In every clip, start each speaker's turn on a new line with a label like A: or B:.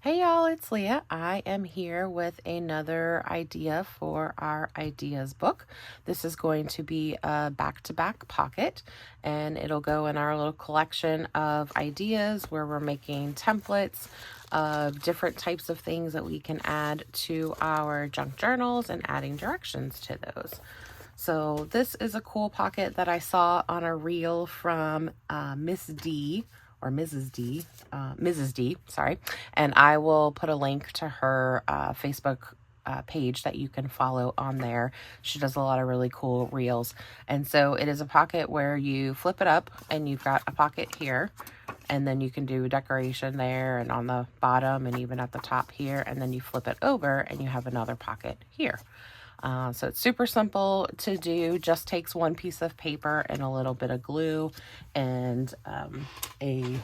A: Hey y'all, it's Leah. I am here with another idea for our ideas book. This is going to be a back-to-back pocket, and it'll go in our little collection of ideas where we're making templates of different types of things that we can add to our junk journals and adding directions to those. So this is a cool pocket that I saw on a reel from Miss D, or Mrs. D, Mrs. D, sorry. And I will put a link to her Facebook page that you can follow on there. She does a lot of really cool reels. And so it is a pocket where you flip it up and you've got a pocket here. And then you can do decoration there and on the bottom and even at the top here. And then you flip it over and you have another pocket here. So it's super simple to do, just takes one piece of paper and a little bit of glue and a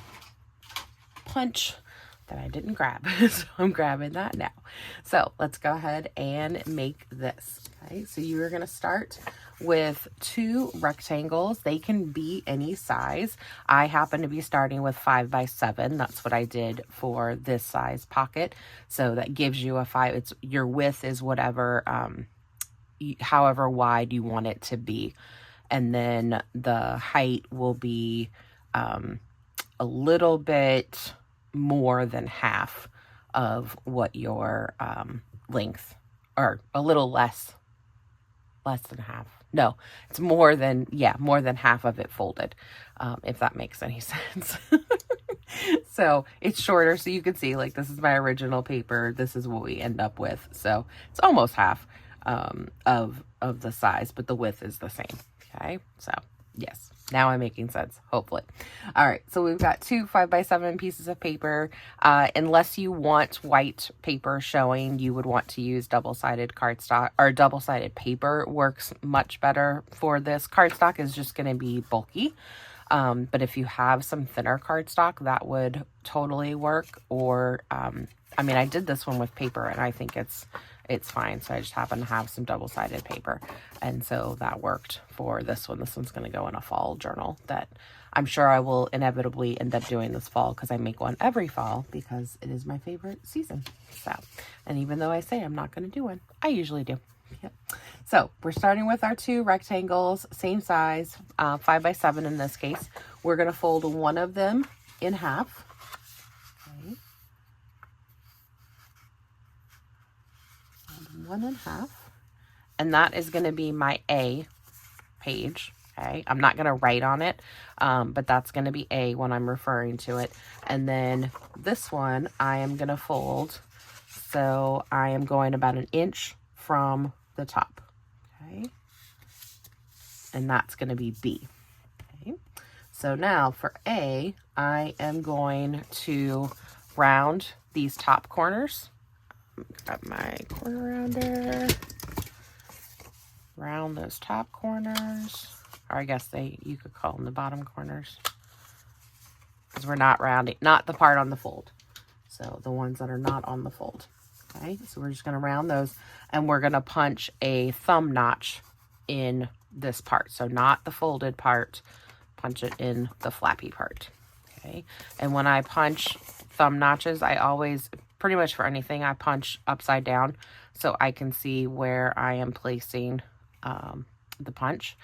A: punch that I didn't grab. So I'm grabbing that now. So let's go ahead and make this. Okay, so you are going to start with 2 rectangles. They can be any size. I happen to be starting with 5 by 7. That's what I did for this size pocket. So that gives you a 5. It's your width is whatever, however wide you want it to be. And then the height will be a little bit more than half of what your length, or a little less than half. No, it's more than half of it folded, if that makes any sense. So it's shorter, so you can see, like, this is my original paper. This is what we end up with. So it's almost half of the size, but the width is the same. Okay, so yes, now I'm making sense, hopefully. All right, so we've got 2 5 by 7 pieces of paper. Unless you want white paper showing, you would want to use double-sided cardstock, or double-sided paper works much better for this. Cardstock is just going to be bulky. But if you have some thinner cardstock, that would totally work. Or, I mean, I did this one with paper and I think it's fine. So I just happen to have some double-sided paper. And so that worked for this one. This one's going to go in a fall journal that I'm sure I will inevitably end up doing this fall, because I make one every fall because it is my favorite season. So, and even though I say I'm not going to do one, I usually do. Yep. So we're starting with our 2 rectangles, same size, 5 by 7 in this case. We're going to fold one of them in half. Okay. Fold one in half. And that is going to be my A page. Okay. I'm not going to write on it, but that's going to be A when I'm referring to it. And then this one I am going to fold. So I am going about 1 inch from the top. Okay, and that's going to be B. Okay, so now for A, I am going to round these top corners. Grab my corner rounder, round those top corners, or I guess you could call them the bottom corners, because we're not rounding, not the part on the fold, so the ones that are not on the fold. Okay, so we're just going to round those, and we're going to punch a thumb notch in this part. So not the folded part, punch it in the flappy part. Okay, and when I punch thumb notches, I always, pretty much for anything, I punch upside down so I can see where I am placing the punch.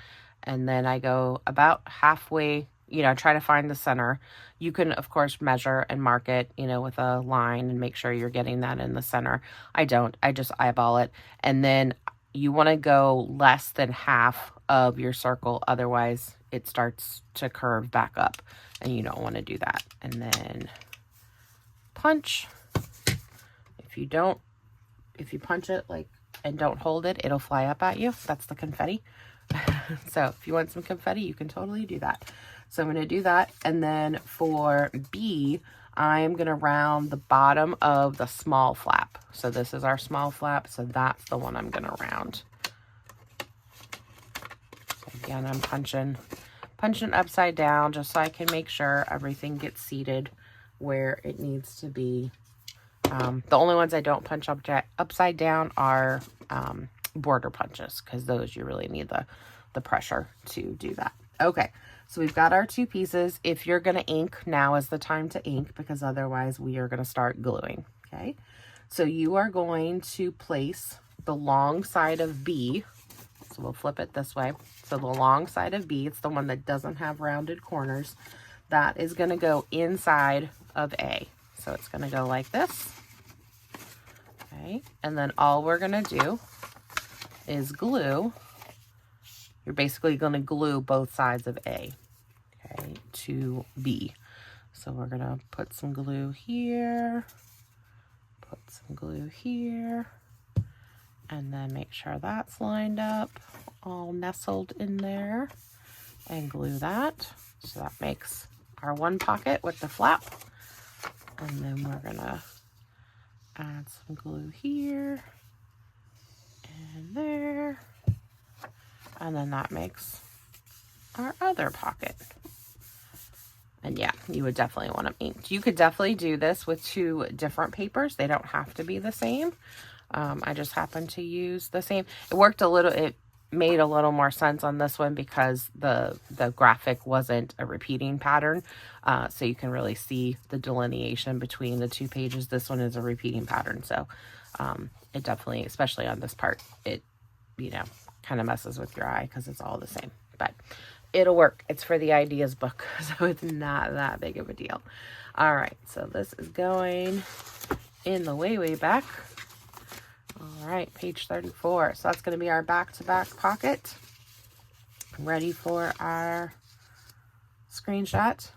A: And then I go about halfway, try to find the center. You can, of course, measure and mark it, with a line and make sure you're getting that in the center. I don't. I just eyeball it. And then you want to go less than half of your circle. Otherwise, it starts to curve back up, and you don't want to do that. And then punch. If you punch it and don't hold it, it'll fly up at you. That's the confetti. So if you want some confetti, you can totally do that. So I'm going to do that. And then for B, I'm going to round the bottom of the small flap. So this is our small flap. So that's the one I'm going to round. So again, I'm punching upside down just so I can make sure everything gets seated where it needs to be. The only ones I don't punch upside down are border punches, because those you really need the pressure to do that. Okay, So we've got our two pieces. If you're going to ink, now is the time to ink, because otherwise we are going to start gluing. Okay. So you are going to place the long side of B. So we'll flip it this way. So the long side of B, it's the one that doesn't have rounded corners, that is going to go inside of A. So it's going to go like this. Okay. And then all we're going to do is glue. You're basically going to glue both sides of A, okay, to B. So we're going to put some glue here, put some glue here, and then make sure that's lined up, all nestled in there, and glue that. So that makes our one pocket with the flap. And then we're going to add some glue here and there. And then that makes our other pocket. And yeah, you would definitely want them inked. You could definitely do this with two different papers. They don't have to be the same. I just happened to use the same. It worked a little, it made a little more sense on this one because the graphic wasn't a repeating pattern. So you can really see the delineation between the two pages. This one is a repeating pattern. So it definitely, especially on this part, it, you know, kind of messes with your eye because it's all the same, but it'll work. It's for the ideas book, so it's not that big of a deal. All right, so this is going in the way back. All right, page 34. So that's going to be our back-to-back pocket. Ready for our screenshot.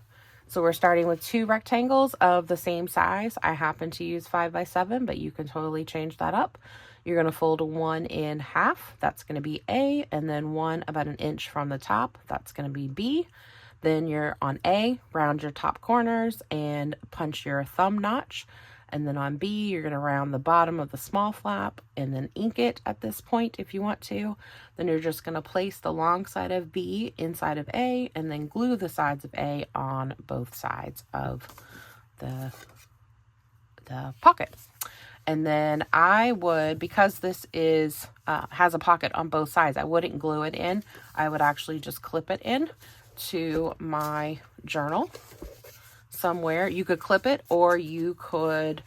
A: So we're starting with two rectangles of the same size. I happen to use 5x7, but you can totally change that up. You're going to fold one in half. That's going to be A, and then one about an inch from the top. That's going to be B. Then you're on A, round your top corners and punch your thumb notch. And then on B, you're going to round the bottom of the small flap and then ink it at this point if you want to. Then you're just going to place the long side of B inside of A and then glue the sides of A on both sides of the pocket. And then I would, because this is has a pocket on both sides, I wouldn't glue it in. I would actually just clip it in to my journal somewhere. You could clip it, or you could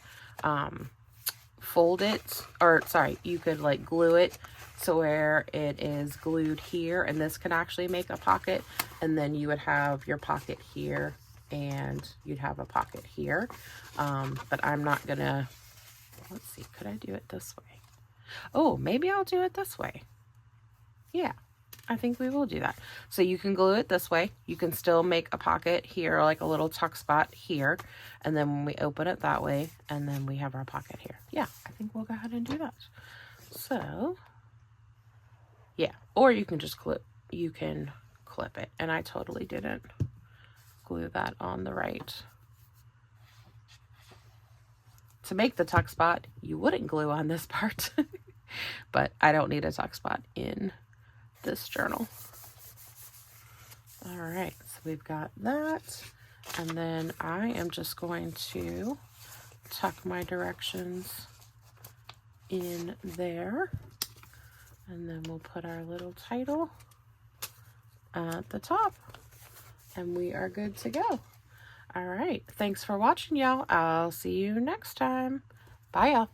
A: fold it, or sorry, you could like glue it so where it is glued here, and this can actually make a pocket, and then you would have your pocket here and you'd have a pocket here. But I'm not gonna, let's see, could I do it this way? Oh, maybe I'll do it this way. Yeah, I think we will do that. So you can glue it this way. You can still make a pocket here, like a little tuck spot here. And then when we open it that way, and then we have our pocket here. Yeah, I think we'll go ahead and do that. So, yeah, or you can just clip it. And I totally didn't glue that on the right. To make the tuck spot, you wouldn't glue on this part, but I don't need a tuck spot in this journal. All right, so we've got that. And then I am just going to tuck my directions in there. And then we'll put our little title at the top. And we are good to go. All right, thanks for watching, y'all. I'll see you next time. Bye, y'all.